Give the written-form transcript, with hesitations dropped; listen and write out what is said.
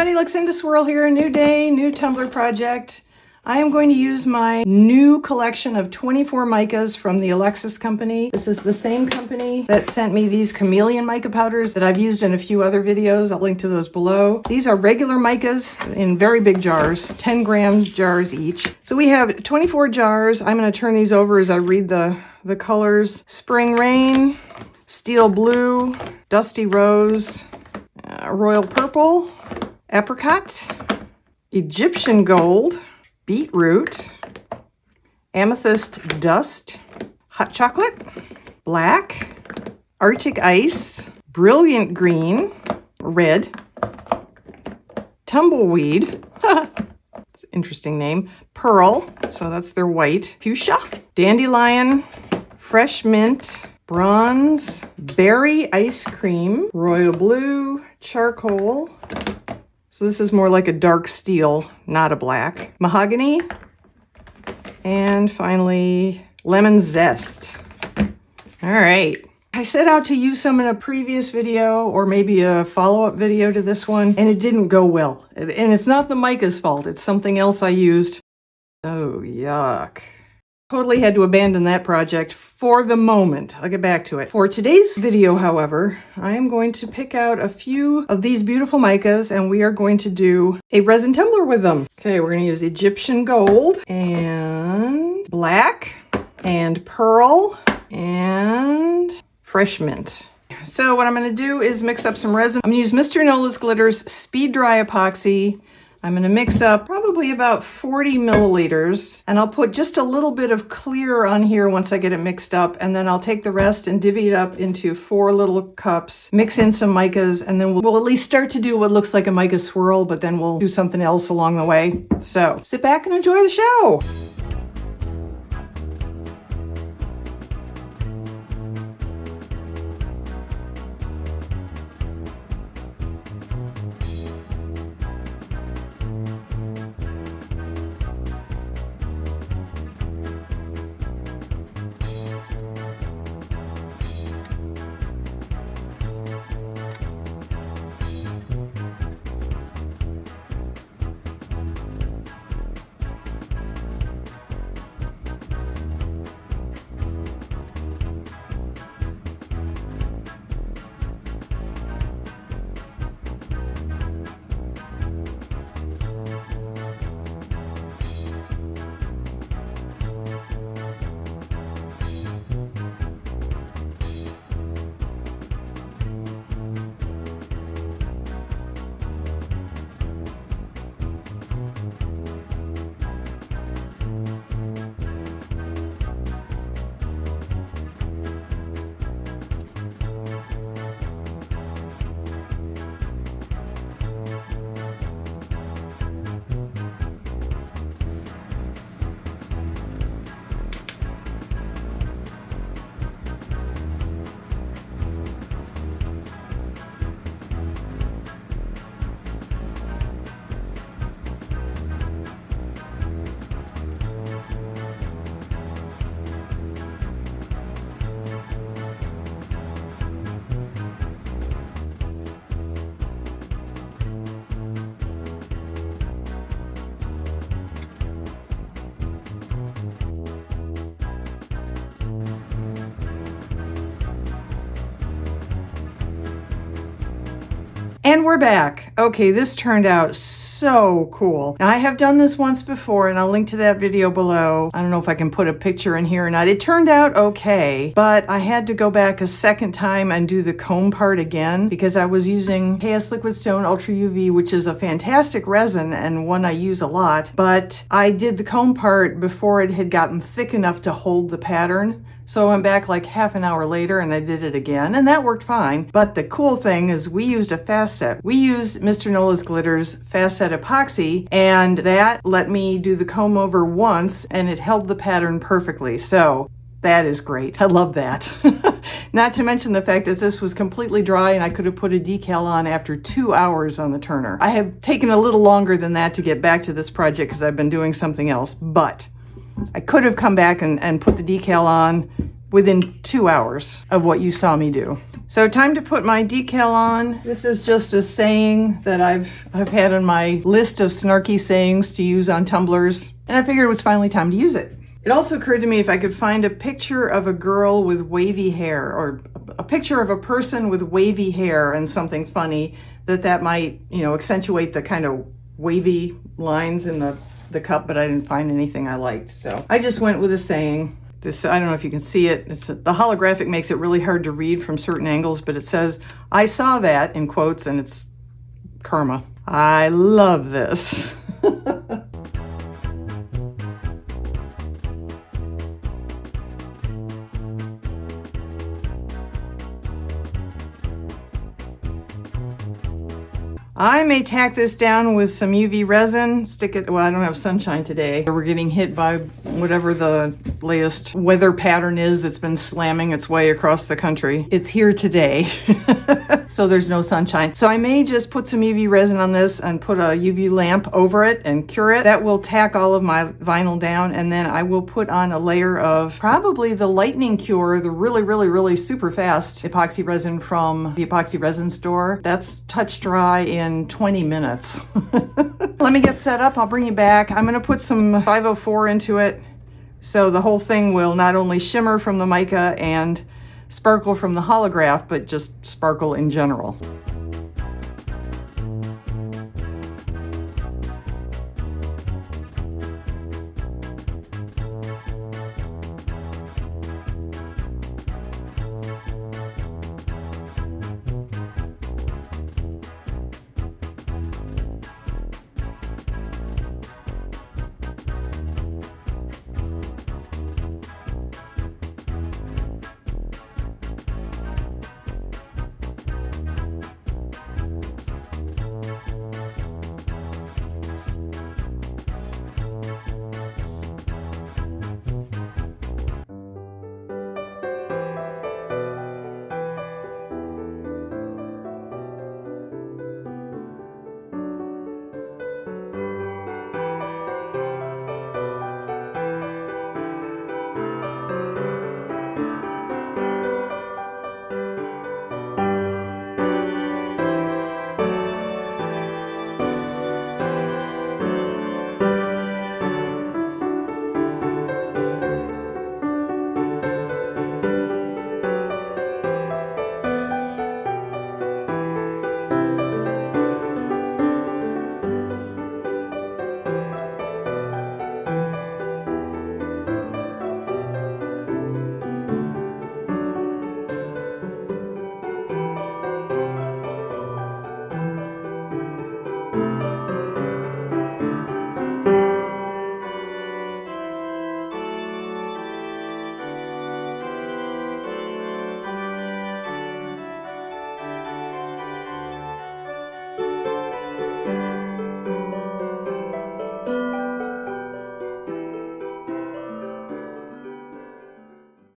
everybody, Luxinda Swirl here. A new day, new tumbler project. I am going to use my new collection of 24 micas from the Alexis company. This is the same company that sent me these chameleon mica powders that I've used in a few other videos. I'll link to those below. These are regular micas in very big jars, 10 gram jars each. So we have 24 jars. I'm going to turn these over as I read the colors. Spring Rain, Steel Blue, Dusty Rose, Royal Purple, Apricot, Egyptian Gold, Beetroot, Amethyst Dust, Hot Chocolate, Black, Arctic Ice, Brilliant Green, Red, Tumbleweed, it's an interesting name, Pearl, so that's their white, Fuchsia, Dandelion, Fresh Mint, Bronze, Berry Ice Cream, Royal Blue, Charcoal. So this is more like a dark steel, not a black. Mahogany. And finally, Lemon Zest. All right. I set out to use some in a previous video or maybe a follow-up video to this one, and it didn't go well. And it's not the mica's fault. It's something else I used. Oh, yuck. Totally had to abandon that project for the moment. I'll get back to it. For today's video, however, I am going to pick out a few of these beautiful micas and we are going to do a resin tumbler with them. Okay, we're going to use Egyptian Gold and Black and Pearl and Fresh Mint. So what I'm going to do is mix up some resin. I'm going to use Mr. Nola's Glitter's Speed Dry Epoxy. I'm going to mix up probably about 40 milliliters, and I'll put just a little bit of clear on here once I get it mixed up, and then I'll take the rest and divvy it up into 4 little cups, mix in some micas, and then we'll at least start to do what looks like a mica swirl, but then we'll do something else along the way. So sit back and enjoy the show. And we're back. Okay, this turned out so cool. Now I have done this once before and I'll link to that video below. I don't know if I can put a picture in here or not. It turned out okay, but I had to go back a second time and do the comb part again because I was using KS Liquid Stone Ultra UV, which is a fantastic resin and one I use a lot, but I did the comb part before it had gotten thick enough to hold the pattern. So I went back like half an hour later and I did it again, and that worked fine. But the cool thing is we used a fast set. We used Mr. Nola's Glitter's fast set epoxy, and that let me do the comb over once and it held the pattern perfectly. So that is great. I love that. Not to mention the fact that this was completely dry and I could have put a decal on after 2 hours on the turner. I have taken a little longer than that to get back to this project because I've been doing something else, but I could have come back and put the decal on within 2 hours of what you saw me do. So time to put my decal on. This is just a saying that I've had on my list of snarky sayings to use on tumblers, and I figured it was finally time to use it. It also occurred to me if I could find a picture of a girl with wavy hair, or a picture of a person with wavy hair and something funny, that might, accentuate the kind of wavy lines in the cup, but I didn't find anything I liked. So I just went with a saying. This, I don't know if you can see it. The holographic makes it really hard to read from certain angles, but it says, "I saw that," in quotes, and it's karma. I love this. I may tack this down with some UV resin, stick it, well, I don't have sunshine today. We're getting hit by whatever the latest weather pattern is that's been slamming its way across the country. It's here today, so there's no sunshine. So I may just put some UV resin on this and put a UV lamp over it and cure it. That will tack all of my vinyl down, and then I will put on a layer of probably the lightning cure, the really, really, really super fast epoxy resin from the epoxy resin store. That's touch dry in 20 minutes. Let me get set up. I'll bring you back. I'm going to put some 504 into it, so the whole thing will not only shimmer from the mica and sparkle from the holograph, but just sparkle in general.